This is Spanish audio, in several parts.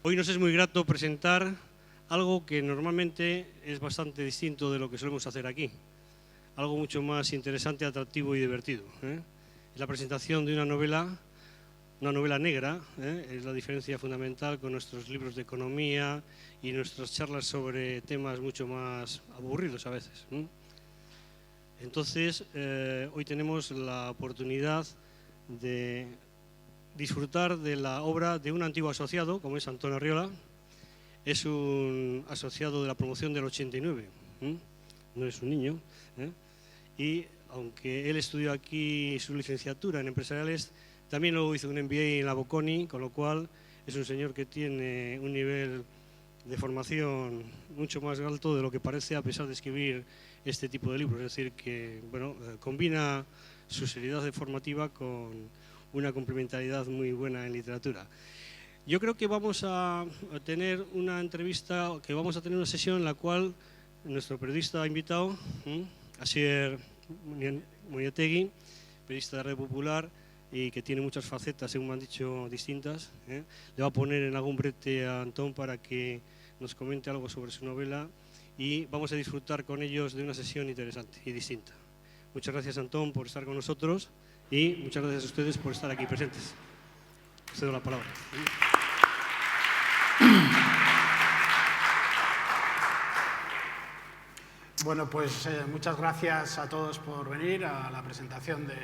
Hoy nos es muy grato presentar algo que normalmente es bastante distinto de lo que solemos hacer aquí. Algo mucho más interesante, atractivo y divertido. Es la presentación de una novela negra, es la diferencia fundamental con nuestros libros de economía y nuestras charlas sobre temas mucho más aburridos a veces. Entonces, hoy tenemos la oportunidad de disfrutar de la obra de un antiguo asociado, como es Antón Arriola. Es un asociado de la promoción del 89, no es un niño, y aunque él estudió aquí su licenciatura en empresariales, también luego hizo un MBA en la Bocconi, con lo cual es un señor que tiene un nivel de formación mucho más alto de lo que parece, a pesar de escribir este tipo de libros. Es decir, que bueno, combina su seriedad formativa con una complementariedad muy buena en literatura. Yo creo que vamos a tener una entrevista, que vamos a tener una sesión en la cual nuestro periodista invitado, Asier Muñategui, periodista de Red Popular y que tiene muchas facetas, según me han dicho, distintas, le va a poner en algún brete a Antón para que nos comente algo sobre su novela y vamos a disfrutar con ellos de una sesión interesante y distinta. Muchas gracias, Antón, por estar con nosotros y muchas gracias a ustedes por estar aquí presentes. Cedo la palabra. Bueno, pues muchas gracias a todos por venir a la presentación de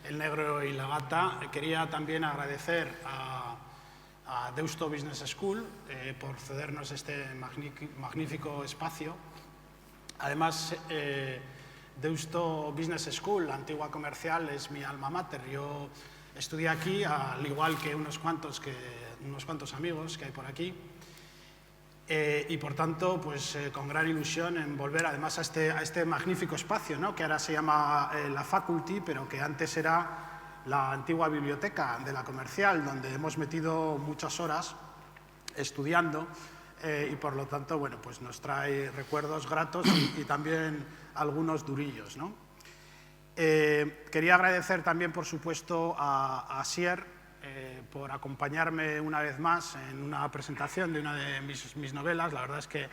El Negro y la Gata. Quería también agradecer a Deusto Business School por cedernos este magnífico espacio. Además, Deusto Business School, la antigua comercial, es mi alma mater. Yo estudié aquí, al igual que unos cuantos amigos que hay por aquí. Y por tanto, pues con gran ilusión en volver además a este magnífico espacio, ¿no? Que ahora se llama la Faculty, pero que antes era la antigua biblioteca de la comercial, donde hemos metido muchas horas estudiando y por lo tanto, bueno, pues nos trae recuerdos gratos y también algunos durillos, ¿no? Quería agradecer también, por supuesto, a Asier por acompañarme una vez más en una presentación de una de mis novelas. La verdad es que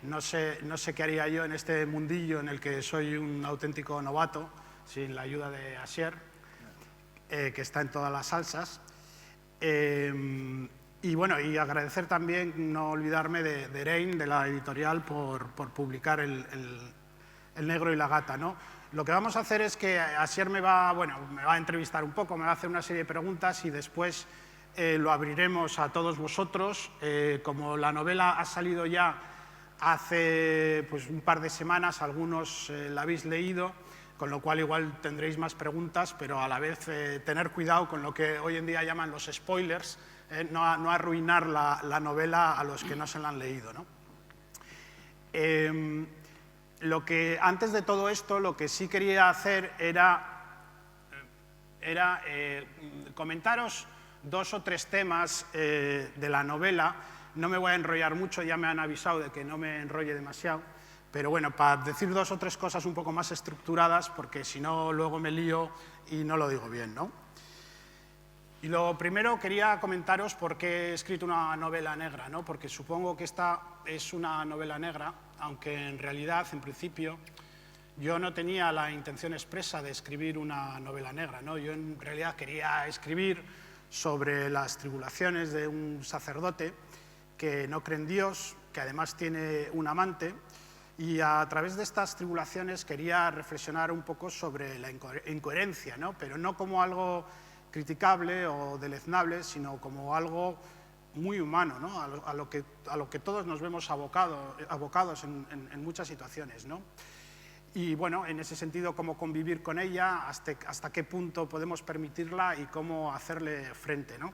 no sé qué haría yo en este mundillo en el que soy un auténtico novato sin la ayuda de Asier, que está en todas las salsas. Y bueno, y agradecer también, no olvidarme de Erein, de la editorial, por publicar El Negro y la Gata, ¿no? Lo que vamos a hacer es que Asier me va a entrevistar un poco, me va a hacer una serie de preguntas y después lo abriremos a todos vosotros. Como la novela ha salido ya hace pues, un par de semanas, algunos la habéis leído, con lo cual igual tendréis más preguntas, pero a la vez tener cuidado con lo que hoy en día llaman los spoilers, no arruinar la novela a los que no se la han leído, ¿no? Antes de todo esto, lo que sí quería hacer era comentaros 2 o 3 temas de la novela. No me voy a enrollar mucho, ya me han avisado de que no me enrolle demasiado, pero bueno, para decir 2 o 3 cosas un poco más estructuradas, porque si no luego me lío y no lo digo bien, ¿no? Y lo primero quería comentaros por qué he escrito una novela negra, ¿no? Porque supongo que esta es una novela negra, aunque en realidad, en principio, yo no tenía la intención expresa de escribir una novela negra, ¿no? Yo en realidad quería escribir sobre las tribulaciones de un sacerdote que no cree en Dios, que además tiene un amante, y a través de estas tribulaciones quería reflexionar un poco sobre la incoherencia, ¿no? Pero no como algo criticable o deleznable, sino como algo muy humano, ¿no? a lo que todos nos vemos abocados en muchas situaciones, ¿no? Y bueno, en ese sentido, cómo convivir con ella, hasta qué punto podemos permitirla y cómo hacerle frente, ¿no?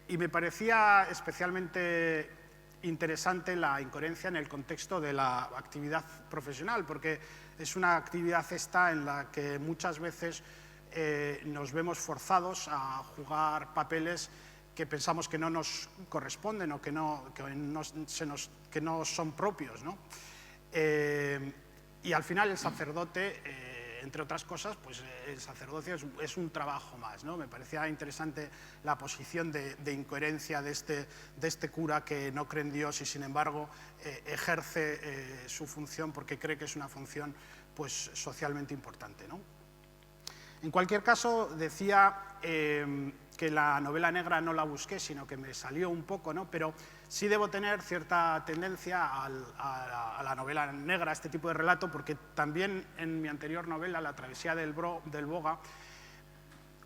Y me parecía especialmente interesante la incoherencia en el contexto de la actividad profesional, porque es una actividad esta en la que muchas veces nos vemos forzados a jugar papeles que pensamos que no nos corresponden o que no son propios, ¿no? Y al final el sacerdote, entre otras cosas, pues el sacerdocio es un trabajo más, ¿no? Me parecía interesante la posición de incoherencia de este cura que no cree en Dios y, sin embargo, ejerce su función porque cree que es una función pues, socialmente importante, ¿no? En cualquier caso, decía que la novela negra no la busqué, sino que me salió un poco, ¿no? Pero sí debo tener cierta tendencia a la novela negra, a este tipo de relato, porque también en mi anterior novela, La travesía del Boga,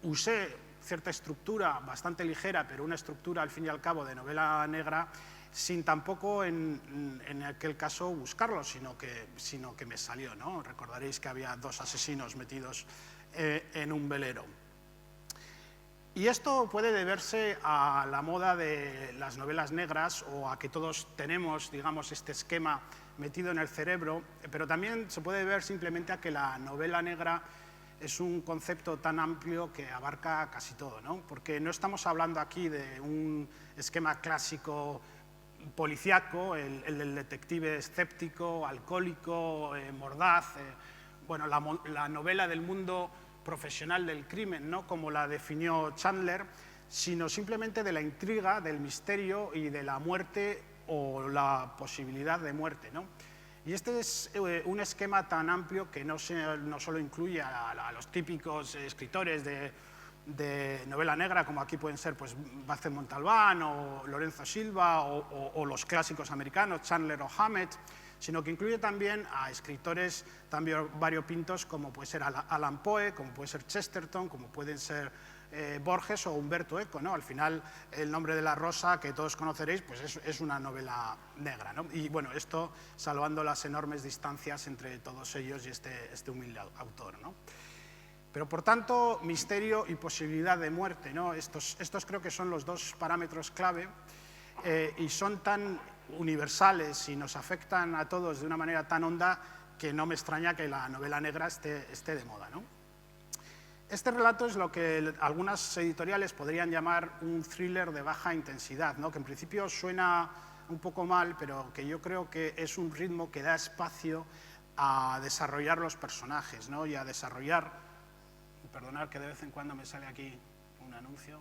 usé cierta estructura bastante ligera, pero una estructura al fin y al cabo de novela negra, sin tampoco en aquel caso buscarlo, sino que me salió, ¿no? Recordaréis que había 2 asesinos metidos en un velero. Y esto puede deberse a la moda de las novelas negras o a que todos tenemos, digamos, este esquema metido en el cerebro, pero también se puede ver simplemente a que la novela negra es un concepto tan amplio que abarca casi todo, ¿no? Porque no estamos hablando aquí de un esquema clásico policíaco, el del detective escéptico, alcohólico, mordaz, bueno, la novela del mundo profesional del crimen, ¿no? Como la definió Chandler, sino simplemente de la intriga, del misterio y de la muerte o la posibilidad de muerte, ¿no? Y este es un esquema tan amplio que no solo incluye a los típicos escritores de novela negra, como aquí pueden ser pues, Vázquez Montalbán o Lorenzo Silva o los clásicos americanos, Chandler o Hammett, sino que incluye también a escritores tan variopintos como puede ser Allan Poe, como puede ser Chesterton, como pueden ser Borges o Umberto Eco, ¿no? Al final, El nombre de la rosa, que todos conoceréis, pues es una novela negra, ¿no? Y bueno, esto salvando las enormes distancias entre todos ellos y este humilde autor, ¿no? Pero, por tanto, misterio y posibilidad de muerte, ¿no? Estos creo que son los 2 parámetros clave y son tan universales y nos afectan a todos de una manera tan honda que no me extraña que la novela negra esté de moda, ¿no? Este relato es lo que algunas editoriales podrían llamar un thriller de baja intensidad, ¿no? Que en principio suena un poco mal, pero que yo creo que es un ritmo que da espacio a desarrollar los personajes, ¿no? Y a desarrollar, perdonad que de vez en cuando me sale aquí un anuncio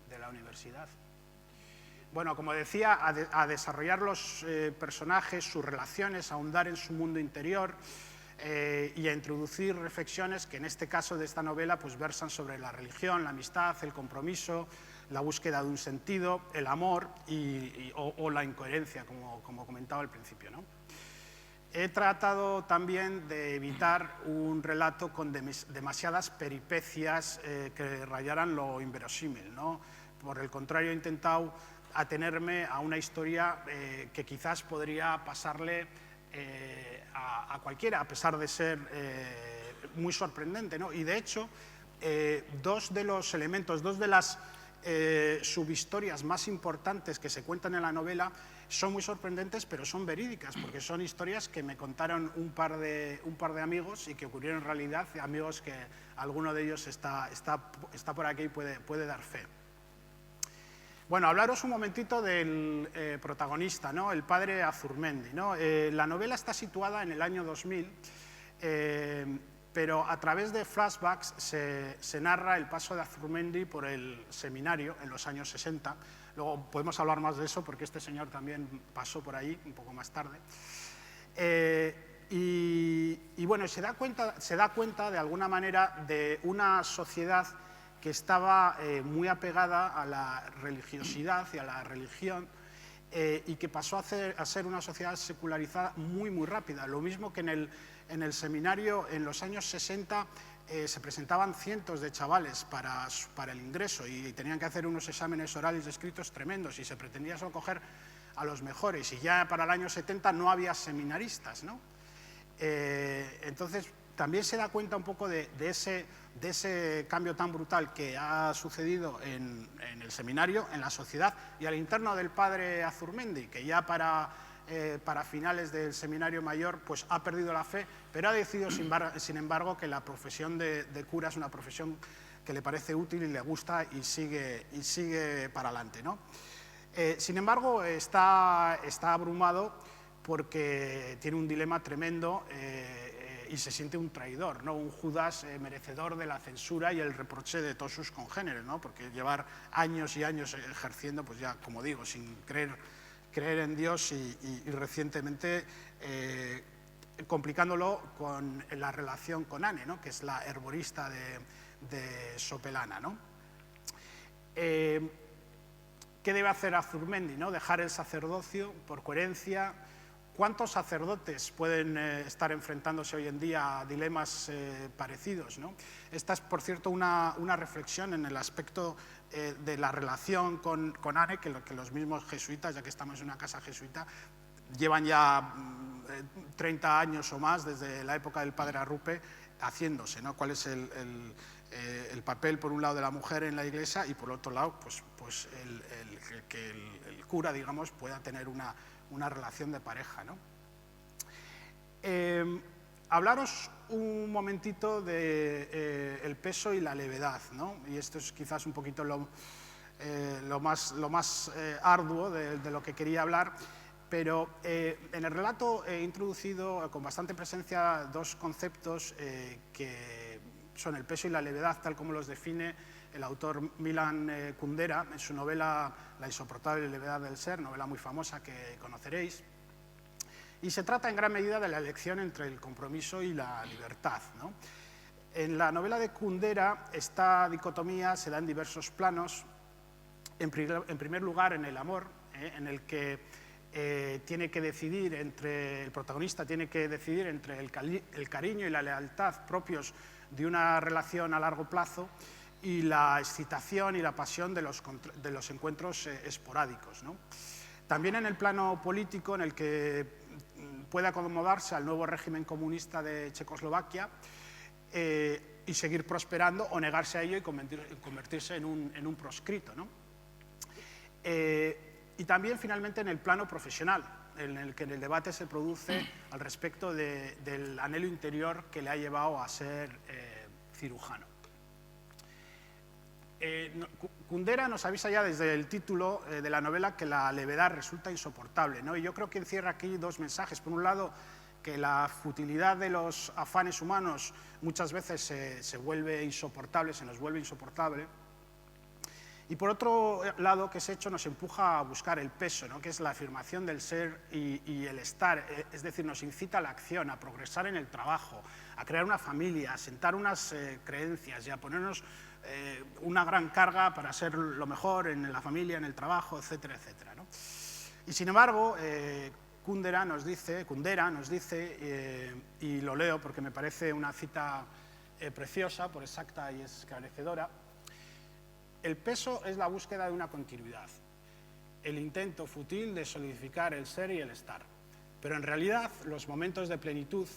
de la universidad. Bueno, como decía, a desarrollar los personajes, sus relaciones, a ahondar en su mundo interior y a introducir reflexiones que en este caso de esta novela pues versan sobre la religión, la amistad, el compromiso, la búsqueda de un sentido, el amor o la incoherencia, como comentaba al principio, ¿no? He tratado también de evitar un relato con demasiadas peripecias que rayaran lo inverosímil, ¿no? Por el contrario, he intentado atenerme a una historia que quizás podría pasarle a cualquiera, a pesar de ser muy sorprendente, ¿no? Y de hecho, 2 de los elementos, 2 de las subhistorias más importantes que se cuentan en la novela son muy sorprendentes, pero son verídicas, porque son historias que me contaron un par de amigos y que ocurrieron en realidad, amigos que alguno de ellos está por aquí y puede dar fe. Bueno, hablaros un momentito del protagonista, ¿no? El padre Azurmendi, ¿no? La novela está situada en el año 2000, pero a través de flashbacks se narra el paso de Azurmendi por el seminario en los años 60. Luego podemos hablar más de eso porque este señor también pasó por ahí un poco más tarde. Y bueno, se da cuenta de alguna manera de una sociedad que estaba muy apegada a la religiosidad y a la religión y que pasó a ser una sociedad secularizada muy, muy rápida. Lo mismo que en el seminario en los años 60 se presentaban cientos de chavales para el ingreso y tenían que hacer unos exámenes orales y escritos tremendos y se pretendía solo coger a los mejores y ya para el año 70 no había seminaristas, ¿no? Entonces también se da cuenta un poco de ese cambio tan brutal que ha sucedido en el seminario, en la sociedad y al interno del padre Azurmendi, que ya para finales del seminario mayor pues ha perdido la fe, pero ha decidido sin embargo que la profesión de cura es una profesión que le parece útil y le gusta y sigue para adelante, ¿no? Sin embargo, está abrumado porque tiene un dilema tremendo y se siente un traidor, ¿no? Un Judas merecedor de la censura y el reproche de todos sus congéneres, ¿no? Porque llevar años y años ejerciendo, pues ya, como digo, sin creer en Dios y recientemente complicándolo con la relación con Anne, ¿no? Que es la herborista de Sopelana, ¿no? ¿Qué debe hacer Azurmendi, ¿no? Dejar el sacerdocio por coherencia. ¿Cuántos sacerdotes pueden estar enfrentándose hoy en día a dilemas parecidos, ¿no? Esta es, por cierto, una reflexión en el aspecto de la relación con Anne, que los mismos jesuitas, ya que estamos en una casa jesuita, llevan ya 30 años o más, desde la época del padre Arrupe, haciéndose, ¿no? ¿Cuál es el papel, por un lado, de la mujer en la Iglesia y, por otro lado, pues que el cura, digamos, pueda tener una relación de pareja, ¿no? Hablaros un momentito de el peso y la levedad, ¿no? Y esto es quizás un poquito lo más arduo de lo que quería hablar, pero en el relato he introducido con bastante presencia dos conceptos que son el peso y la levedad, tal como los define el autor Milan Kundera en su novela La insoportable levedad del ser, novela muy famosa que conoceréis. Y se trata en gran medida de la elección entre el compromiso y la libertad, ¿no? En la novela de Kundera esta dicotomía se da en diversos planos. En primer lugar, en el amor, en el que tiene que decidir el protagonista tiene que decidir entre el cariño y la lealtad propios de una relación a largo plazo y la excitación y la pasión de los encuentros esporádicos, ¿no? También en el plano político, en el que puede acomodarse al nuevo régimen comunista de Checoslovaquia y seguir prosperando, o negarse a ello y convertirse en un proscrito, ¿no? Y también, finalmente, en el plano profesional, en el que el debate se produce al respecto del anhelo interior que le ha llevado a ser cirujano. Kundera nos avisa ya desde el título de la novela que la levedad resulta insoportable, ¿no? Y yo creo que encierra aquí dos mensajes. Por un lado, que la futilidad de los afanes humanos muchas veces se vuelve insoportable, se nos vuelve insoportable. Y por otro lado, que ese hecho nos empuja a buscar el peso, ¿no? Que es la afirmación del ser y el estar, es decir, nos incita a la acción, a progresar en el trabajo, a crear una familia, a sentar unas creencias y a ponernos una gran carga para ser lo mejor en la familia, en el trabajo, etcétera, etcétera, ¿no? Y sin embargo, Kundera nos dice, y lo leo porque me parece una cita preciosa, por exacta y esclarecedora: el peso es la búsqueda de una continuidad, el intento fútil de solidificar el ser y el estar. Pero en realidad los momentos de plenitud,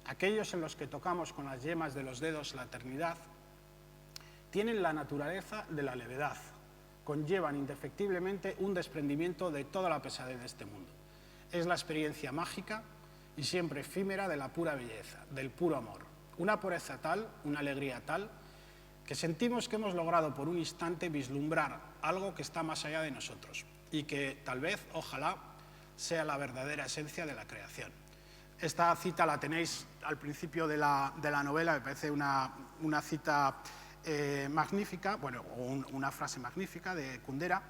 aquellos en los que tocamos con las yemas de los dedos la eternidad, tienen la naturaleza de la levedad, conllevan indefectiblemente un desprendimiento de toda la pesadez de este mundo. Es la experiencia mágica y siempre efímera de la pura belleza, del puro amor. Una pureza tal, una alegría tal, que sentimos que hemos logrado por un instante vislumbrar algo que está más allá de nosotros y que tal vez, ojalá, sea la verdadera esencia de la creación. Esta cita la tenéis al principio de la novela, me parece una cita magnífica, bueno, una frase magnífica de Kundera.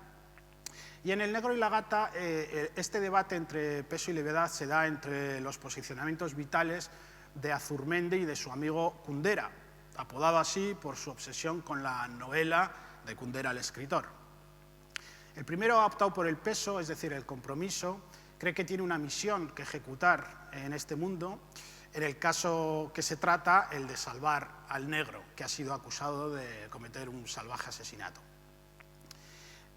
Y en El negro y la gata, este debate entre peso y levedad se da entre los posicionamientos vitales de Azurmendi y de su amigo Kundera, apodado así por su obsesión con la novela de Kundera, el escritor. El primero ha optado por el peso, es decir, el compromiso, cree que tiene una misión que ejecutar en este mundo, en el caso que se trata, el de salvar al negro, que ha sido acusado de cometer un salvaje asesinato.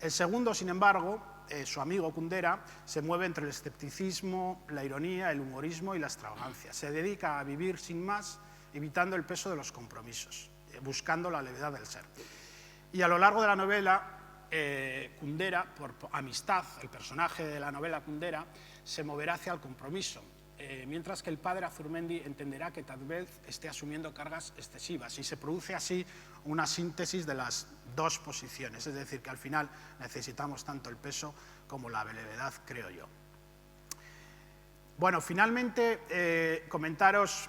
El segundo, sin embargo, su amigo Kundera, se mueve entre el escepticismo, la ironía, el humorismo y la extravagancia. Se dedica a vivir sin más, evitando el peso de los compromisos, buscando la levedad del ser. Y a lo largo de la novela, Kundera, por amistad, el personaje de la novela Kundera, se moverá hacia el compromiso, mientras que el padre Azurmendi entenderá que tal vez esté asumiendo cargas excesivas, y se produce así una síntesis de las dos posiciones, es decir, que al final necesitamos tanto el peso como la levedad, creo yo. Bueno, finalmente, comentaros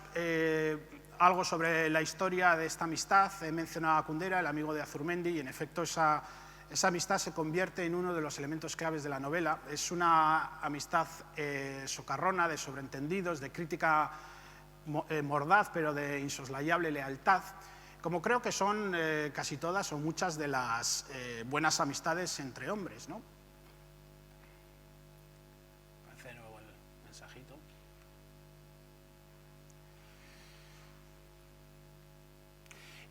algo sobre la historia de esta amistad. He mencionado a Kundera, el amigo de Azurmendi, y en efecto esa amistad se convierte en uno de los elementos claves de la novela. Es una amistad socarrona, de sobreentendidos, de crítica mordaz, pero de insoslayable lealtad, como creo que son casi todas o muchas de las buenas amistades entre hombres, ¿no? Parece de nuevo el mensajito.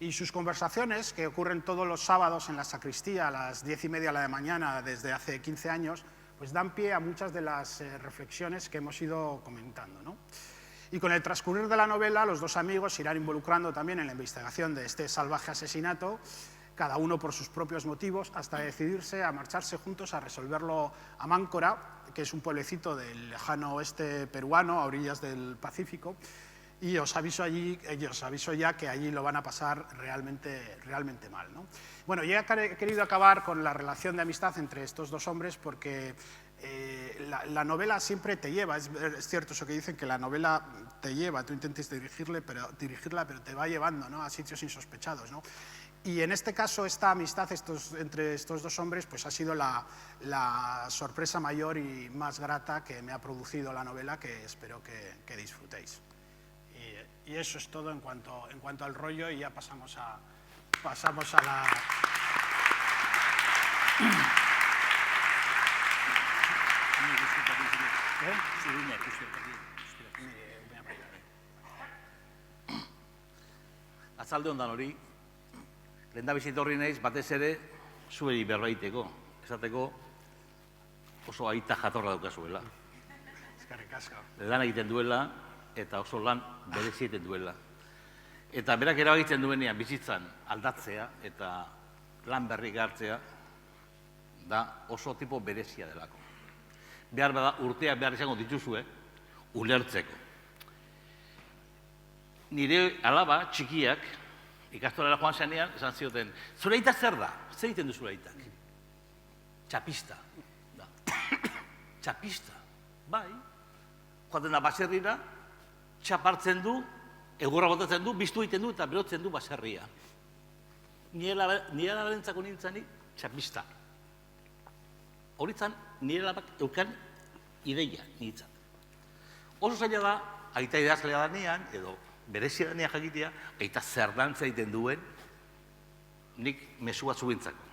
Y sus conversaciones, que ocurren todos los sábados en la sacristía a las 10:30 de la mañana desde hace 15 años, pues dan pie a muchas de las reflexiones que hemos ido comentando, ¿no? Y con el transcurrir de la novela, los dos amigos se irán involucrando también en la investigación de este salvaje asesinato, cada uno por sus propios motivos, hasta decidirse a marcharse juntos a resolverlo a Máncora, que es un pueblecito del lejano oeste peruano, a orillas del Pacífico, y os aviso ya que allí lo van a pasar realmente mal, ¿no? Bueno, yo he querido acabar con la relación de amistad entre estos dos hombres porque la novela siempre te lleva, es cierto eso que dicen, que la novela te lleva, tú intentes dirigirla, pero te va llevando, ¿no?, a sitios insospechados, ¿no? Y en este caso, esta amistad entre estos dos hombres pues ha sido la sorpresa mayor y más grata que me ha producido la novela, que espero que disfrutéis. Y eso es todo en cuanto al rollo, y ya pasamos a la... Atzalde ondan hori, lehendabizi etorri naiz batez ere zuei berbaiteko, esateko oso aita jatorra daukazuela. Eskerrik asko. Lan egiten duela eta oso lan berezi egiten duela. Eta berak erabakitzen duenean bizitzan aldatzea eta lan berri hartzea da oso tipo berezia delako. Behar bada urteak behar izango dituzue ulertzeko. Nire alaba txikiak ikastorara joan zenean esan zioten, zure aita zer da? Zer egiten du zure aitak? Txapista. Txapista. Bai. Joaten da baserrira, txapartzen du, egurra botatzen du, biztu egiten du eta berotzen du baserria. Nire alabarentzako nintzanik txapista. Horitzan, nire alabak eukan ideia nintzat. Oso zaila da, aita idazlea danean, edo berezia danean jakitea, aita zer dantza egiten duen, nik mesu bat zubintzako.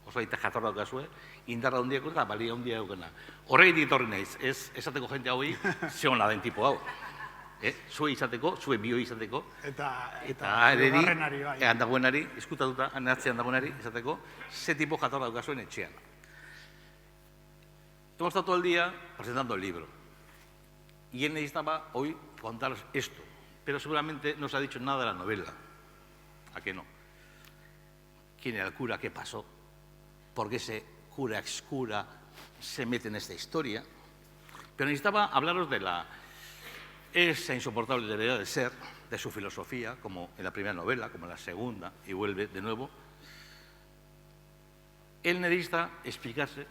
Oso aita jatorra daukazue, indarra handiako eta balia handia daukena. Horregatik etorri naiz, ez esateko jente hauei, ze hona den tipo hau. Zue izateko, zue bioi izateko, eta ereri, handagoenari, izkutatuta, anatzean dagoenari, izateko, ze tipo jatorra daukazuen etxean. Hemos estado todo el día presentando el libro y él necesitaba hoy contaros esto, pero seguramente no os ha dicho nada de la novela. ¿A qué no? ¿Quién era el cura? ¿Qué pasó? ¿Por qué ese cura excura se mete en esta historia? Pero necesitaba hablaros de esa insoportable debilidad de ser, de su filosofía, como en la primera novela, como en la segunda, y vuelve de nuevo. Él necesita explicarse.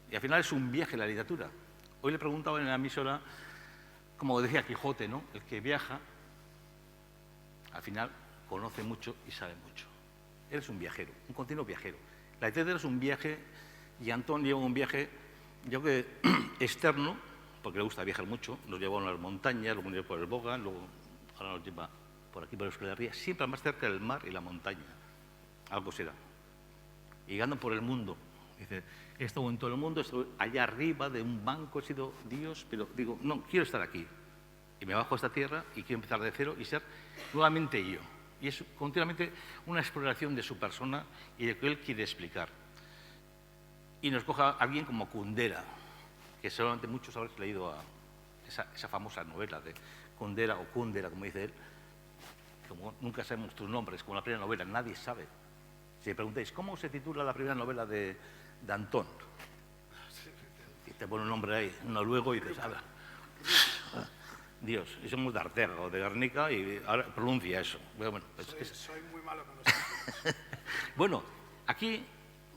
Y al final es un viaje en la literatura. Hoy le preguntaba en la emisora, como decía Quijote, ¿no? El que viaja, al final conoce mucho y sabe mucho. Él es un viajero, un continuo viajero. La literatura es un viaje, y Antón lleva un viaje, yo creo que externo, porque le gusta viajar mucho, nos llevó a las montañas, luego nos llevó por el Boga, luego ahora nos lleva por aquí por Euskal Herria, siempre más cerca del mar y la montaña. Algo será. Y andan por el mundo. Dice, he estado en todo el mundo, estoy allá arriba de un banco, he sido Dios, pero digo, no, quiero estar aquí. Y me bajo a esta tierra y quiero empezar de cero y ser nuevamente yo. Y es continuamente una exploración de su persona y de lo que él quiere explicar. Y nos coja a alguien como Kundera, que seguramente muchos habréis leído esa famosa novela de Kundera o Kundera, como dice él. Como nunca sabemos tus nombres, como la primera novela, nadie sabe. Si le preguntáis, ¿cómo se titula la primera novela de Antón? Y te pone un nombre ahí, noruego, y dices, habla. Dios, y somos de Arteaga o de Guernica y ahora pronuncia eso. Bueno, soy muy malo con los nombres. Bueno, aquí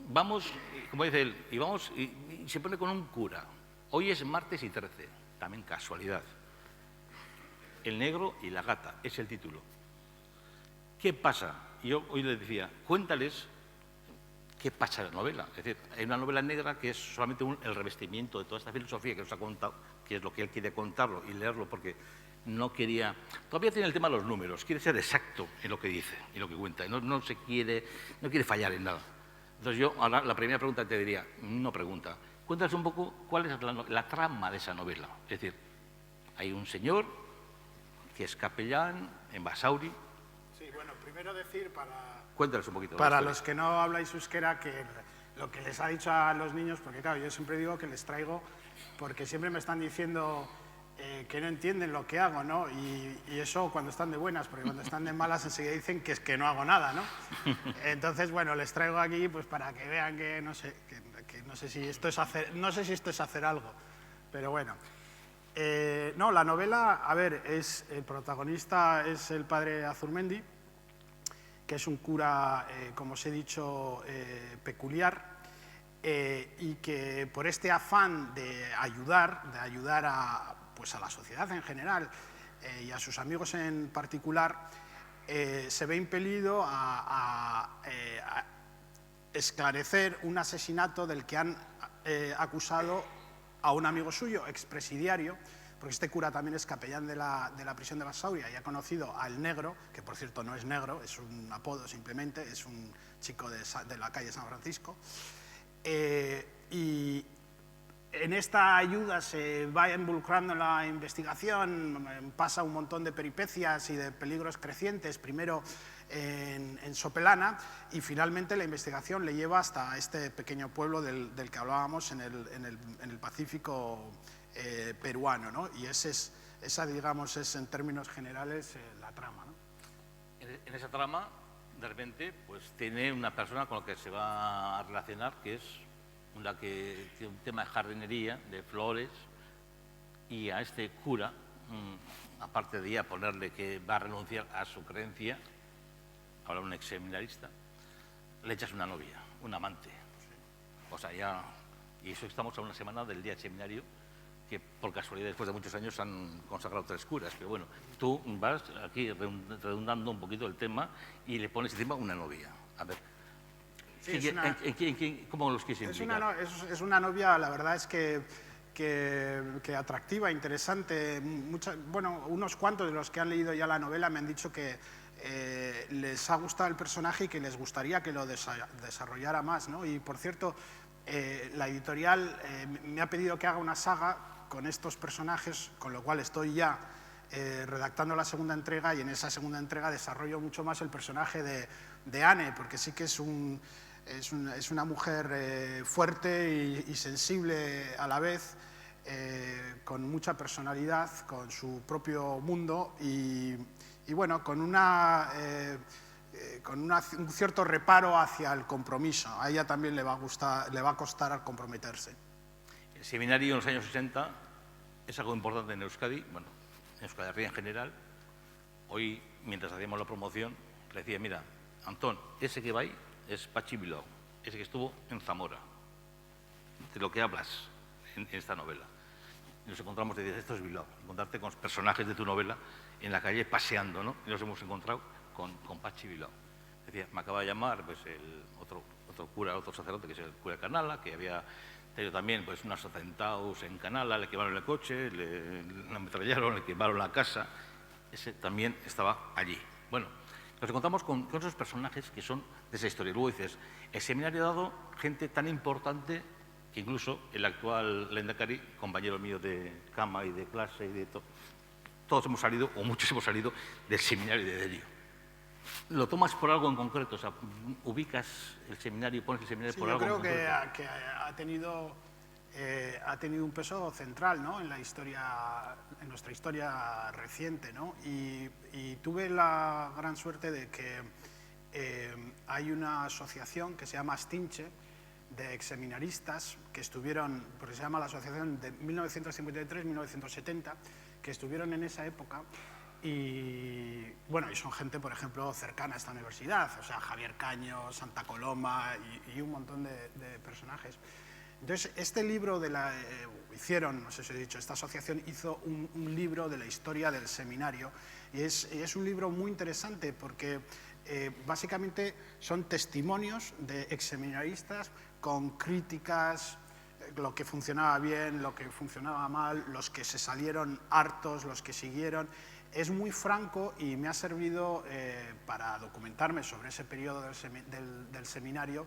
vamos, como dice él, y se pone con un cura. Hoy es martes y 13, también casualidad. El negro y la gata, es el título. ¿Qué pasa? Yo hoy les decía, cuéntales qué pasa en la novela. Es decir, hay una novela negra que es solamente el revestimiento de toda esta filosofía que nos ha contado, que es lo que él quiere contarlo y leerlo porque no quería... Todavía tiene el tema de los números, quiere ser exacto en lo que dice y lo que cuenta, no quiere fallar en nada. Entonces yo, ahora la primera pregunta te diría, no pregunta, cuéntanos un poco cuál es la trama de esa novela. Es decir, hay un señor que es capellán en Basauri. Sí, bueno, primero decir Cuéntanos un poquito. para los que no habláis euskera que lo que les ha dicho a los niños, porque claro, yo siempre digo que les traigo, porque siempre me están diciendo que no entienden lo que hago, ¿no? Y eso cuando están de buenas, porque cuando están de malas enseguida dicen que es que no hago nada, ¿no? Entonces, bueno, les traigo aquí pues para que vean que no sé, que no sé si esto es hacer algo, pero bueno. No, la novela, a ver, el protagonista es el padre Azurmendi, que es un cura, como os he dicho, peculiar, y que por este afán de ayudar pues a la sociedad en general y a sus amigos en particular, se ve impelido a esclarecer un asesinato del que han acusado a un amigo suyo, expresidiario, porque este cura también es capellán de la prisión de Basauri y ha conocido al negro, que por cierto no es negro, es un apodo simplemente, es un chico de la calle San Francisco. Y en esta ayuda se va involucrando en la investigación, pasa un montón de peripecias y de peligros crecientes, primero en Sopelana, y finalmente la investigación le lleva hasta este pequeño pueblo del que hablábamos en el Pacífico peruano, ¿no? Y esa, digamos, es en términos generales la trama, ¿no? En esa trama, de repente, pues tiene una persona con la que se va a relacionar, que es una que tiene un tema de jardinería, de flores, y a este cura, aparte de ya ponerle que va a renunciar a su creencia, ahora un ex seminarista, le echas una novia, un amante. O sea, ya... Y eso estamos a una semana del día del seminario, que por casualidad después de muchos años han consagrado 3 curas. Pero bueno, tú vas aquí redundando un poquito el tema y le pones encima una novia. A ver, sí, ¿cómo los quieres implicar? Es una novia, la verdad es que atractiva, interesante. Bueno, unos cuantos de los que han leído ya la novela me han dicho que les ha gustado el personaje y que les gustaría que lo desarrollara más, ¿no? Y por cierto, la editorial me ha pedido que haga una saga con estos personajes, con lo cual estoy ya redactando la segunda entrega, y en esa segunda entrega desarrollo mucho más el personaje de Anne, porque sí que es una mujer fuerte y sensible a la vez, con mucha personalidad, con su propio mundo y bueno, con un cierto reparo hacia el compromiso. A ella también le va a costar comprometerse. El seminario en los años 60 es algo importante en Euskadi, bueno, en Euskadi Herria en general. Hoy, mientras hacíamos la promoción, le decía, mira, Antón, ese que va ahí es Pachi Bilbao, ese que estuvo en Zamora, de lo que hablas en esta novela. Y nos encontramos, te dices, esto es Bilbao, encontrarte con los personajes de tu novela en la calle paseando, ¿no? Y nos hemos encontrado con Pachi Bilbao. Decía, me acaba de llamar pues, otro cura, otro sacerdote, que es el cura de Canala, que había tenido también pues, unos atentados en Canala, le quemaron el coche, le ametrallaron, le quemaron la casa. Ese también estaba allí. Bueno, nos encontramos con esos personajes que son de esa historia. Luego dices, el seminario ha dado gente tan importante que incluso el actual Lehendakari, compañero mío de cama y de clase y de todo, todos hemos salido, o muchos hemos salido, del seminario de Derio. ¿Lo tomas por algo en concreto? O sea, ubicas el seminario, pones el seminario por algo en concreto. Yo creo que ha tenido un peso central, ¿no? en nuestra historia reciente, ¿no? Y tuve la gran suerte de que hay una asociación que se llama Astinche, de exseminaristas que estuvieron, porque se llama la asociación de 1953-1970, que estuvieron en esa época. Y bueno, y son gente, por ejemplo, cercana a esta universidad, o sea, Javier Caño, Santa Coloma y un montón de personajes. Entonces, este libro hicieron, no sé si he dicho, esta asociación hizo un libro de la historia del seminario y es un libro muy interesante porque básicamente son testimonios de exseminaristas con críticas, lo que funcionaba bien, lo que funcionaba mal, los que se salieron hartos, los que siguieron. Es muy franco y me ha servido para documentarme sobre ese periodo del seminario,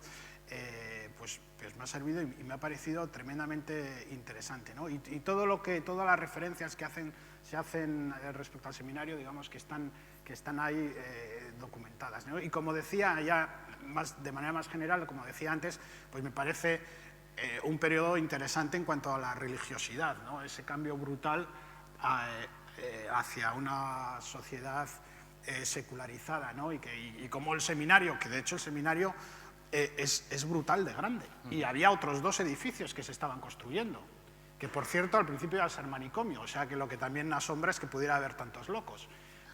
pues me ha servido y me ha parecido tremendamente interesante, ¿no? Y todas las referencias que se hacen respecto al seminario, digamos que están ahí documentadas, ¿no? Y como decía ya de manera más general, como decía antes, pues me parece un periodo interesante en cuanto a la religiosidad, ¿no? Ese cambio brutal hacia una sociedad secularizada, ¿no? Y como el seminario, que de hecho el seminario es brutal de grande, y había otros 2 edificios que se estaban construyendo, que por cierto al principio iba a ser manicomio, o sea que lo que también asombra es que pudiera haber tantos locos,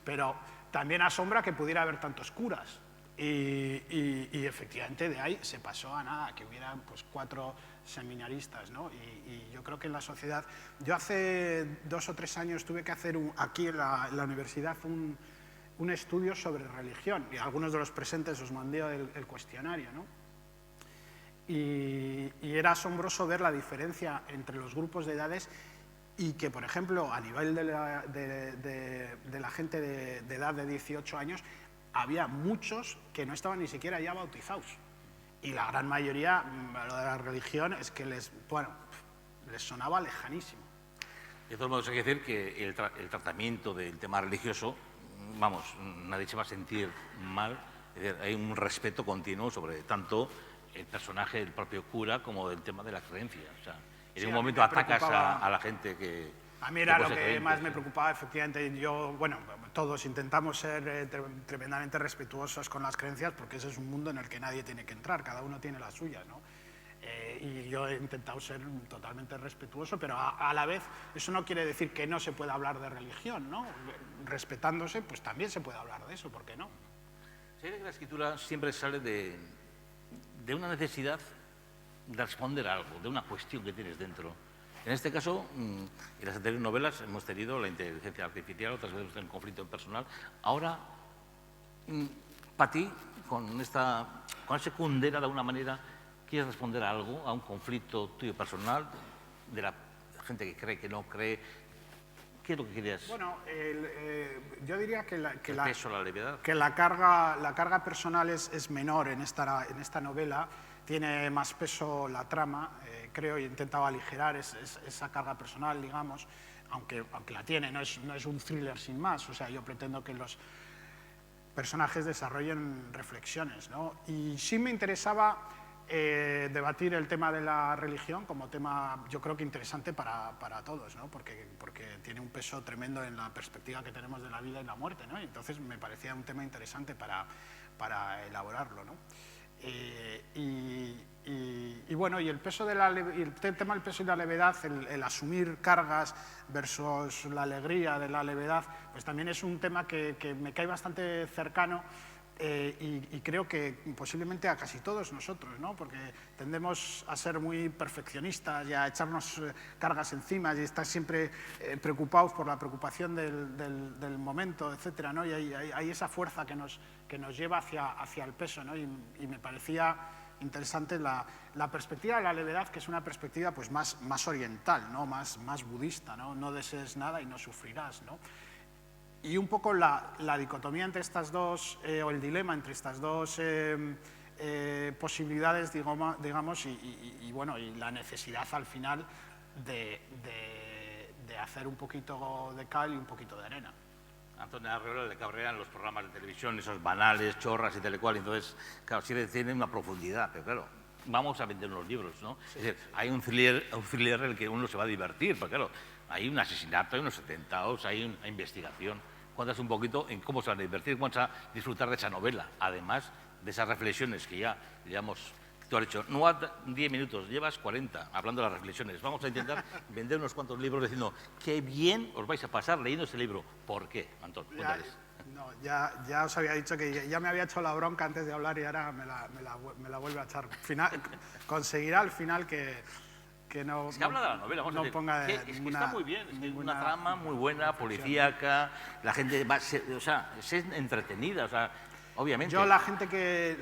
pero también asombra que pudiera haber tantos curas, y efectivamente de ahí se pasó a nada, que hubieran pues 4 seminaristas, ¿no? Y yo creo que en la sociedad, yo hace 2 o 3 años tuve que hacer aquí en la universidad un estudio sobre religión, y a algunos de los presentes os mandé el cuestionario, ¿no? Y era asombroso ver la diferencia entre los grupos de edades y que, por ejemplo, a nivel de la gente de edad de 18 años, había muchos que no estaban ni siquiera ya bautizados. Y la gran mayoría, lo de la religión, es que les sonaba lejanísimo. De todos modos, hay que decir que el tratamiento del tema religioso, vamos, nadie se va a sentir mal. Es decir, hay un respeto continuo sobre tanto el personaje del propio cura como del tema de la creencia. O sea, en un momento atacas a la gente que... A mí era lo que más me preocupaba, efectivamente. Yo, bueno, todos intentamos ser tremendamente respetuosos con las creencias porque ese es un mundo en el que nadie tiene que entrar, cada uno tiene las suyas, ¿no? Y yo he intentado ser totalmente respetuoso, pero a la vez eso no quiere decir que no se pueda hablar de religión, ¿no? Respetándose, pues también se puede hablar de eso, ¿por qué no? Sí, la escritura siempre sale de una necesidad de responder a algo, de una cuestión que tienes dentro. En este caso, en las anteriores novelas hemos tenido la inteligencia artificial, otras veces un conflicto personal. Ahora, para ti, con ese Kundera, de alguna manera, ¿quieres responder a algo, a un conflicto tuyo personal, de la gente que cree, que no cree? ¿Qué es lo que querías? Bueno, yo diría que la carga personal es menor en esta novela. Tiene más peso la trama, creo, y he intentado aligerar esa carga personal, digamos, aunque la tiene, no es un thriller sin más. O sea, yo pretendo que los personajes desarrollen reflexiones, ¿no? Y sí me interesaba debatir el tema de la religión como tema, yo creo que interesante para todos, ¿no? Porque tiene un peso tremendo en la perspectiva que tenemos de la vida y la muerte, ¿no? Y entonces me parecía un tema interesante para elaborarlo, ¿no? Y bueno, y el tema del peso y la levedad, el asumir cargas versus la alegría de la levedad, pues también es un tema que me cae bastante cercano. Y creo que posiblemente a casi todos nosotros, ¿no? Porque tendemos a ser muy perfeccionistas y a echarnos cargas encima y estar siempre preocupados por la preocupación del momento, etcétera, ¿no? Y hay esa fuerza que nos lleva hacia el peso, ¿no? Y me parecía interesante la perspectiva de la levedad, que es una perspectiva pues, más oriental, ¿no? Más budista, ¿no? No desees nada y no sufrirás, ¿no? Y un poco la dicotomía entre estas dos, o el dilema entre estas dos posibilidades, digamos, y la necesidad al final de hacer un poquito de cal y un poquito de arena. A Antonio Arriola le cabrean los programas de televisión, esos banales, chorras y tal cual, entonces, claro, sí tiene una profundidad, pero claro, vamos a vender unos libros, ¿no? Sí. Es decir, hay un thriller en el que uno se va a divertir, porque claro, hay un asesinato, hay unos atentados, hay una investigación. Cuéntanos un poquito en cómo se van a divertir, cómo se van a disfrutar de esa novela, además de esas reflexiones que ya llevamos. Tú has dicho, no 10 minutos, llevas 40 hablando de las reflexiones. Vamos a intentar vender unos cuantos libros diciendo qué bien os vais a pasar leyendo este libro. ¿Por qué, Antón? Cuéntales. Ya os había dicho que ya me había hecho la bronca antes de hablar y ahora me la vuelve a echar. Conseguirá al final que que no... Es que habla de la novela, vamos a decir, ponga es que está muy bien, es que una trama muy buena, reflexión. policíaca, la gente va, o sea, es entretenida, o sea, obviamente. Yo la gente que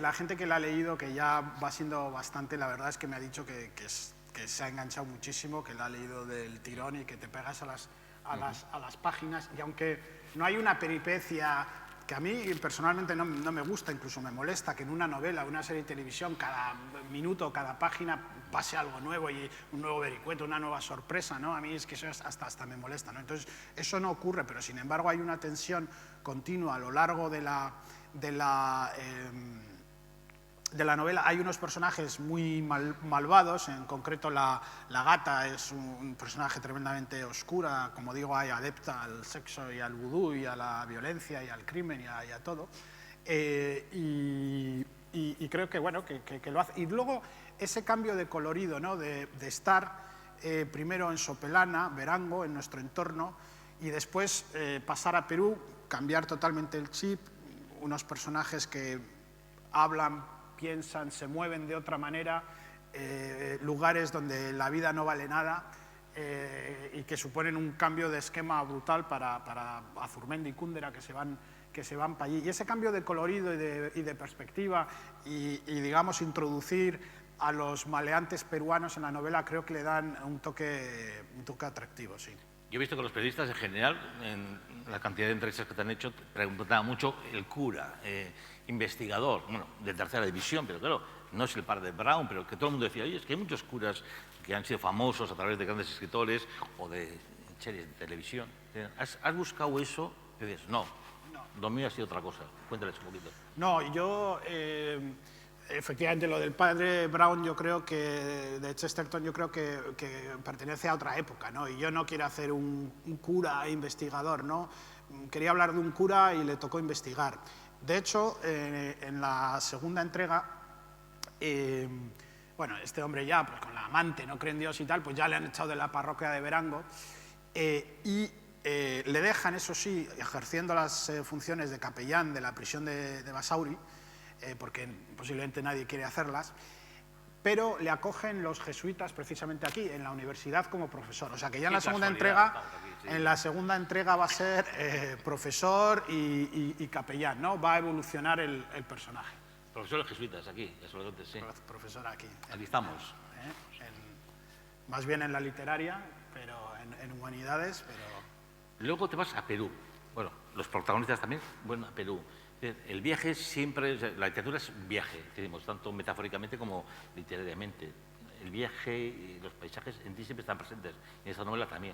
la ha leído, que ya va siendo bastante, la verdad es que me ha dicho que se ha enganchado muchísimo, que la ha leído del tirón y que te pegas a las páginas, y aunque no hay una peripecia que a mí personalmente no me gusta, incluso me molesta que en una novela, una serie de televisión, cada minuto, cada página pase algo nuevo y un nuevo vericueto, una nueva sorpresa, ¿no? A mí es que eso hasta me molesta, ¿no? Entonces, eso no ocurre, pero sin embargo hay una tensión continua a lo largo de la novela. Hay unos personajes muy malvados, en concreto la gata es un personaje tremendamente oscura, como digo, hay adepta al sexo y al vudú y a la violencia y al crimen y a todo. Y creo que, bueno, que lo hace. Y luego ese cambio de colorido, ¿no? de estar primero en Sopelana, Verango, en nuestro entorno, y después pasar a Perú, cambiar totalmente el chip, unos personajes que hablan, piensan, se mueven de otra manera, lugares donde la vida no vale nada y que suponen un cambio de esquema brutal para Azurmendi y Kúndera, que se van para allí. Y ese cambio de colorido y de perspectiva y, digamos, introducir a los maleantes peruanos en la novela, creo que le dan un toque atractivo, sí. Yo he visto que los periodistas en general, en la cantidad de entrevistas que te han hecho, preguntaban mucho el cura, investigador, bueno, de tercera división, pero claro, no es el padre de Brown, pero que todo el mundo decía, oye, es que hay muchos curas que han sido famosos a través de grandes escritores o de series de televisión. ¿Has buscado eso? Y dices, no, lo mío ha sido otra cosa. Cuéntales un poquito. No, yo... efectivamente, lo del padre Brown, yo creo que, de Chesterton, yo creo que pertenece a otra época, ¿no? Y yo no quiero hacer un cura investigador, ¿no? Quería hablar de un cura y le tocó investigar. De hecho, en la segunda entrega, bueno, este hombre ya, pues con la amante, no cree en Dios y tal, pues ya le han echado de la parroquia de Verango y le dejan, eso sí, ejerciendo las funciones de capellán de la prisión de Basauri, porque posiblemente nadie quiere hacerlas, pero le acogen los jesuitas precisamente aquí, en la universidad, como profesor. O sea que ya en la segunda entrega, en la segunda entrega va a ser profesor y capellán, ¿no? Va a evolucionar el personaje. Profesores jesuitas aquí, eso lo sí. Profesor aquí. Aquí estamos. Más bien en la literaria, pero en humanidades, pero... Luego te vas a Perú. Bueno, los protagonistas también, bueno, a Perú. El viaje siempre, la literatura es un viaje, decimos, tanto metafóricamente como literariamente. El viaje y los paisajes en ti siempre están presentes, en esta novela también.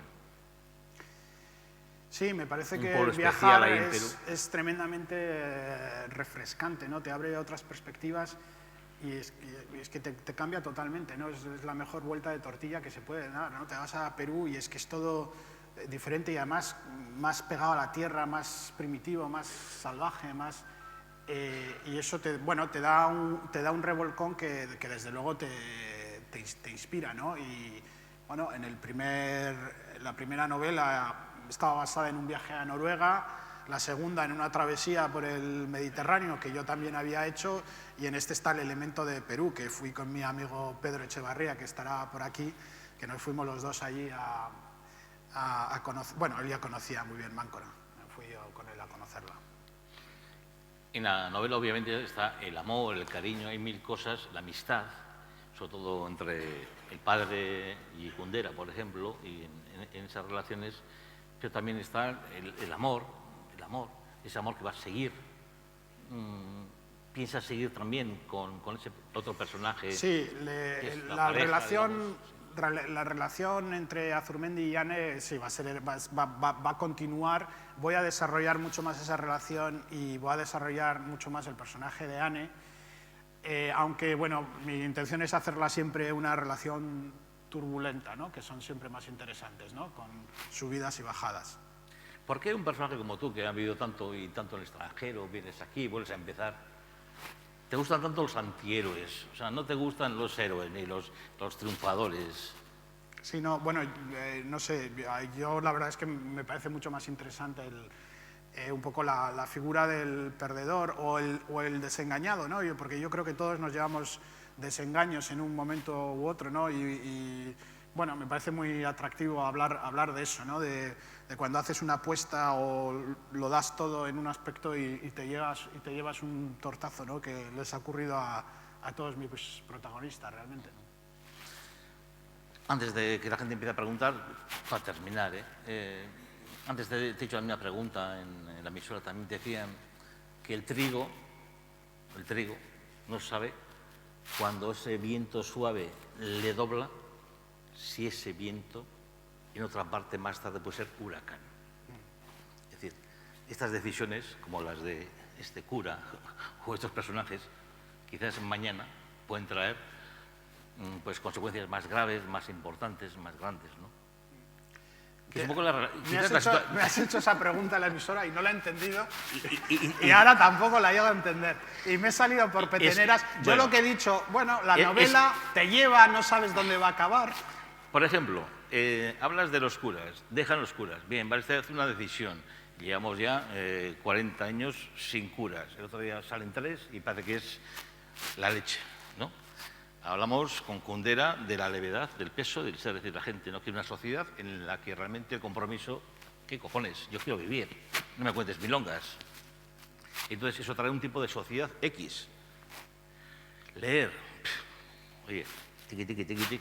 Sí, me parece que viajar es tremendamente refrescante, ¿no? Te abre otras perspectivas y es que te cambia totalmente, ¿no? Es la mejor vuelta de tortilla que se puede dar, ¿no? Te vas a Perú y es que es todo diferente y además más pegado a la tierra, más primitivo, más salvaje, más... y eso te da un revolcón que desde luego te inspira, ¿no? Y bueno, la primera novela estaba basada en un viaje a Noruega, la segunda en una travesía por el Mediterráneo que yo también había hecho, y en este está el elemento de Perú, que fui con mi amigo Pedro Echevarría, que estará por aquí, que nos fuimos los dos allí a conocer, bueno, él ya conocía muy bien Máncora, fui yo con él a conocerla. En la novela obviamente está el amor, el cariño, hay mil cosas, la amistad, sobre todo entre el padre y Kúndera, por ejemplo, y en esas relaciones, pero también está el amor, ese amor que va a seguir. ¿Piensas seguir también con ese otro personaje? Sí, la relación entre Azurmendi y Yane sí, va a continuar. Voy a desarrollar mucho más esa relación y voy a desarrollar mucho más el personaje de Anne, aunque bueno, mi intención es hacerla siempre una relación turbulenta, ¿no? Que son siempre más interesantes, ¿no? Con subidas y bajadas. ¿Por qué un personaje como tú, que ha vivido tanto y tanto en el extranjero, vienes aquí, vuelves a empezar, te gustan tanto los antihéroes? O sea, no te gustan los héroes ni los triunfadores. Sí, no, bueno, no sé, yo la verdad es que me parece mucho más interesante un poco la figura del perdedor o el desengañado, ¿no? Porque yo creo que todos nos llevamos desengaños en un momento u otro, ¿no? Y bueno, me parece muy atractivo hablar de eso, ¿no? De cuando haces una apuesta o lo das todo en un aspecto y te llevas un tortazo, ¿no? Que les ha ocurrido a todos mis protagonistas, realmente, ¿no? Antes de que la gente empiece a preguntar, para terminar, antes te he hecho una pregunta en la emisora, también decían que el trigo no sabe cuando ese viento suave le dobla, si ese viento en otra parte más tarde puede ser huracán. Es decir, estas decisiones, como las de este cura o estos personajes, quizás mañana pueden traer pues consecuencias más graves, más importantes, más grandes, ¿no? Que es un poco me has hecho esa pregunta en la emisora y no la he entendido y ahora tampoco la llego a entender. Y me he salido por peteneras. Yo lo que he dicho, bueno, la novela te lleva, no sabes dónde va a acabar. Por ejemplo, hablas de los curas, dejan los curas. Bien, va a hacer una decisión. Llevamos ya 40 años sin curas. El otro día salen 3 y parece que es la leche, ¿no? Hablamos con Kundera de la levedad, del peso, del ser, es decir, la gente no quiere una sociedad en la que realmente el compromiso, ¿qué cojones? Yo quiero vivir, no me cuentes milongas. Entonces eso trae un tipo de sociedad X. Leer, oye, tiqui,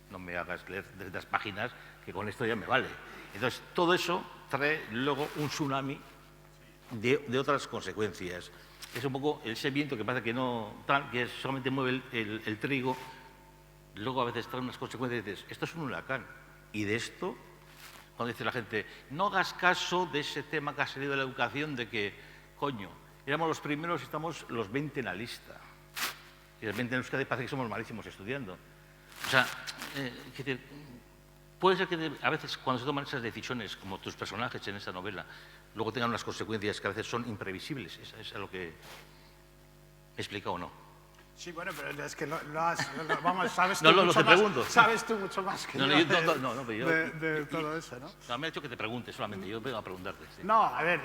no me hagas leer 300 páginas, que con esto ya me vale. Entonces todo eso trae luego un tsunami de otras consecuencias. Es un poco ese viento que parece que no que solamente mueve el trigo, luego a veces trae unas consecuencias y dices, esto es un huracán. Y de esto, cuando dice la gente, no hagas caso de ese tema que ha salido de la educación de que, coño, éramos los primeros y estamos los 20 en la lista. Y de repente en Euskadi parece que somos malísimos estudiando. O sea, puede ser que a veces cuando se toman esas decisiones, como tus personajes en esta novela, luego tengan unas consecuencias que a veces son imprevisibles. ¿Es a lo que he explicado o no? Sí, bueno, pero es que vamos, sabes tú, sabes tú mucho más que yo de todo eso, ¿no? No, me ha dicho que te pregunte solamente, yo vengo a preguntarte. Sí. No, a ver,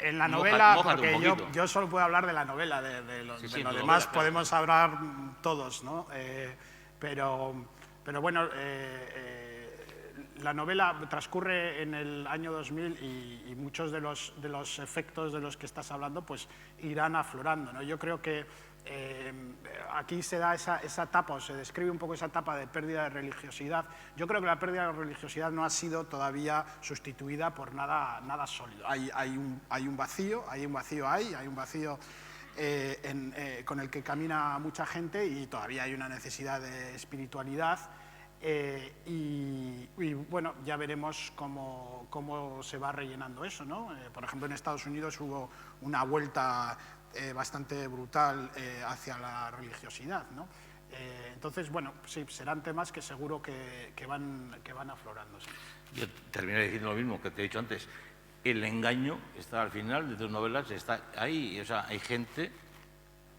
en la novela, porque yo solo puedo hablar de la novela, de lo demás podemos hablar todos, ¿no? Pero bueno, la novela transcurre en el año 2000 y muchos de los efectos de los que estás hablando pues irán aflorando, ¿no? Yo creo que aquí se da esa etapa, o se describe un poco esa etapa de pérdida de religiosidad. Yo creo que la pérdida de religiosidad no ha sido todavía sustituida por nada sólido. Hay un vacío con el que camina mucha gente y todavía hay una necesidad de espiritualidad. Y bueno, ya veremos cómo se va rellenando eso, ¿no? Por ejemplo, en Estados Unidos hubo una vuelta bastante brutal hacia la religiosidad, ¿no? Entonces, bueno, sí, serán temas que seguro que van aflorando. Sí. Yo terminaré diciendo lo mismo que te he dicho antes. El engaño está al final de tus novelas, está ahí. O sea, hay gente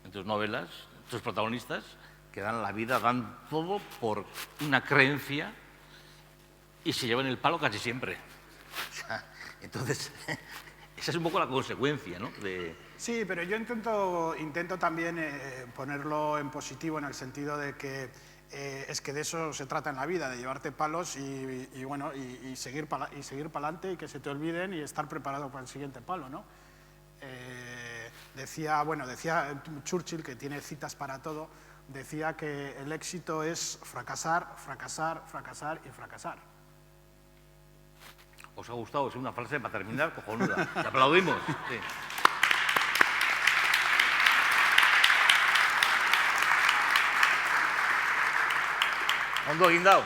en tus novelas, tus protagonistas, que dan la vida, dan todo por una creencia y se llevan el palo casi siempre. O sea, entonces, esa es un poco la consecuencia, ¿no? Sí, pero yo intento también ponerlo en positivo en el sentido de que es que de eso se trata en la vida, de llevarte palos y bueno, y seguir para adelante y que se te olviden y estar preparado para el siguiente palo, ¿no? Decía Churchill, que tiene citas para todo, decía que el éxito es fracasar, fracasar, fracasar y fracasar. ¿Os ha gustado? Es una frase para terminar cojonuda. ¿Te aplaudimos? Sí. ¿Ondo guindado?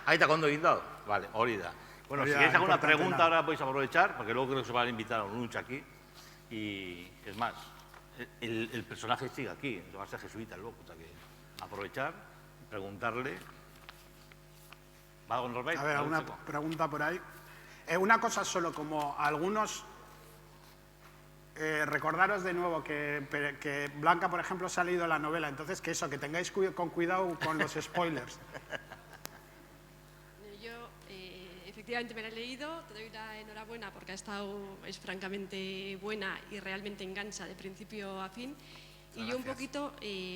Ahí está, ¿ondo guindado? Vale, ahorita. Bueno, si queréis alguna pregunta, ahora podéis aprovechar, porque luego creo que se van a invitar a un lunch aquí. Y es más, el personaje sigue aquí, va a ser jesuita luego, o sea que aprovechar, preguntarle. ¿Va con Robert? A ver, alguna pregunta por ahí. Una cosa solo, como algunos... recordaros de nuevo que Blanca, por ejemplo, se ha leído la novela, entonces que tengáis con cuidado con los spoilers. Yo efectivamente me la he leído, te doy la enhorabuena porque es francamente buena y realmente engancha de principio a fin. Y yo un poquito,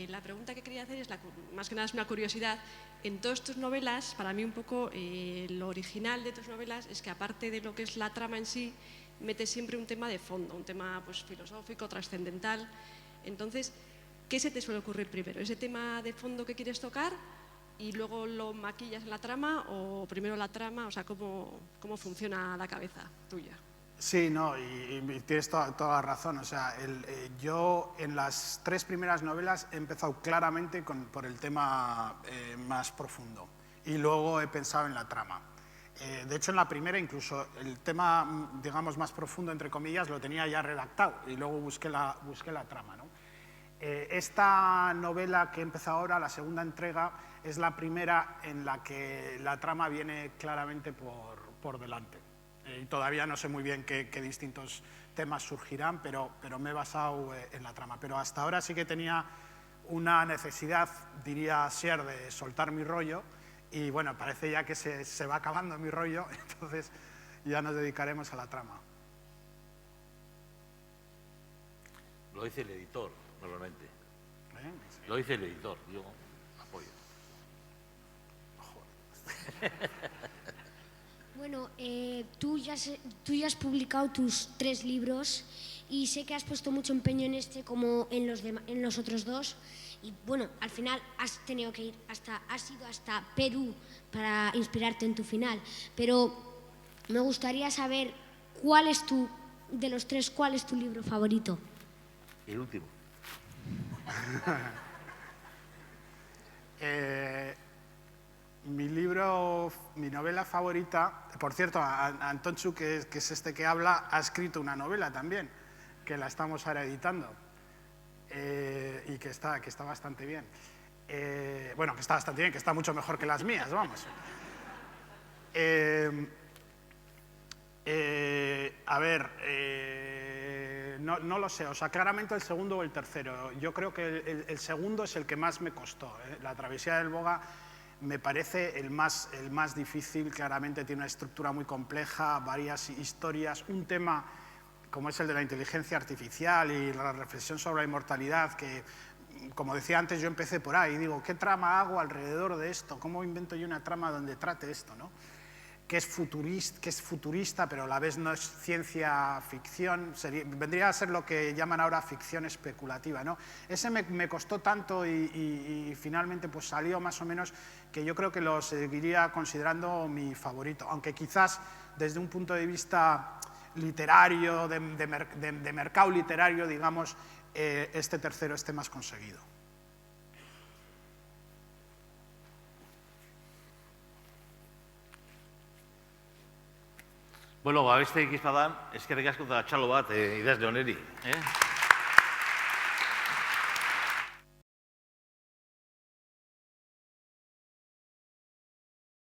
la pregunta que quería hacer es, más que nada es una curiosidad. En todas tus novelas, para mí un poco lo original de tus novelas es que aparte de lo que es la trama en sí, metes siempre un tema de fondo, un tema pues, filosófico, trascendental. Entonces, ¿qué se te suele ocurrir primero? ¿Ese tema de fondo que quieres tocar y luego lo maquillas en la trama o primero la trama? O sea, ¿cómo funciona la cabeza tuya? Sí, no, y tienes toda la razón. O sea, yo en las 3 primeras novelas he empezado claramente por el tema más profundo y luego he pensado en la trama. De hecho, en la primera incluso el tema, digamos, más profundo, entre comillas, lo tenía ya redactado y luego busqué la trama, ¿no? Esta novela que he empezado ahora, la segunda entrega, es la primera en la que la trama viene claramente por delante. Y todavía no sé muy bien qué distintos temas surgirán, pero me he basado en la trama. Pero hasta ahora sí que tenía una necesidad, diría Asier, de soltar mi rollo, y bueno, parece ya que se va acabando mi rollo, entonces ya nos dedicaremos a la trama. Lo dice el editor, normalmente. Sí. Lo dice el editor, yo apoyo. Bueno, tú ya has publicado tus 3 libros y sé que has puesto mucho empeño en este como en los otros 2. Y bueno, al final has tenido que has ido hasta Perú para inspirarte en tu final. Pero me gustaría saber de los 3, ¿cuál es tu libro favorito? El último. Mi novela favorita, por cierto, Antonchu, que es este que habla, ha escrito una novela también, que la estamos ahora editando. Y que está bastante bien. Bueno, que está bastante bien, que está mucho mejor que las mías, vamos. A ver, no lo sé, o sea, claramente el segundo o el tercero. Yo creo que el segundo es el que más me costó. La travesía del Boga me parece el más difícil, claramente tiene una estructura muy compleja, varias historias, un tema como es el de la inteligencia artificial y la reflexión sobre la inmortalidad, que, como decía antes, yo empecé por ahí, digo, ¿qué trama hago alrededor de esto? ¿Cómo invento yo una trama donde trate esto, ¿no? Que es futurista, pero a la vez no es ciencia ficción, vendría a ser lo que llaman ahora ficción especulativa, ¿no? Ese me costó tanto y finalmente pues salió más o menos, que yo creo que lo seguiría considerando mi favorito, aunque quizás desde un punto de vista literario, de mercado literario, digamos, este tercero esté más conseguido. Bueno, beste ikizpadan, eskerrik asko eta txalo bat idazle oneri.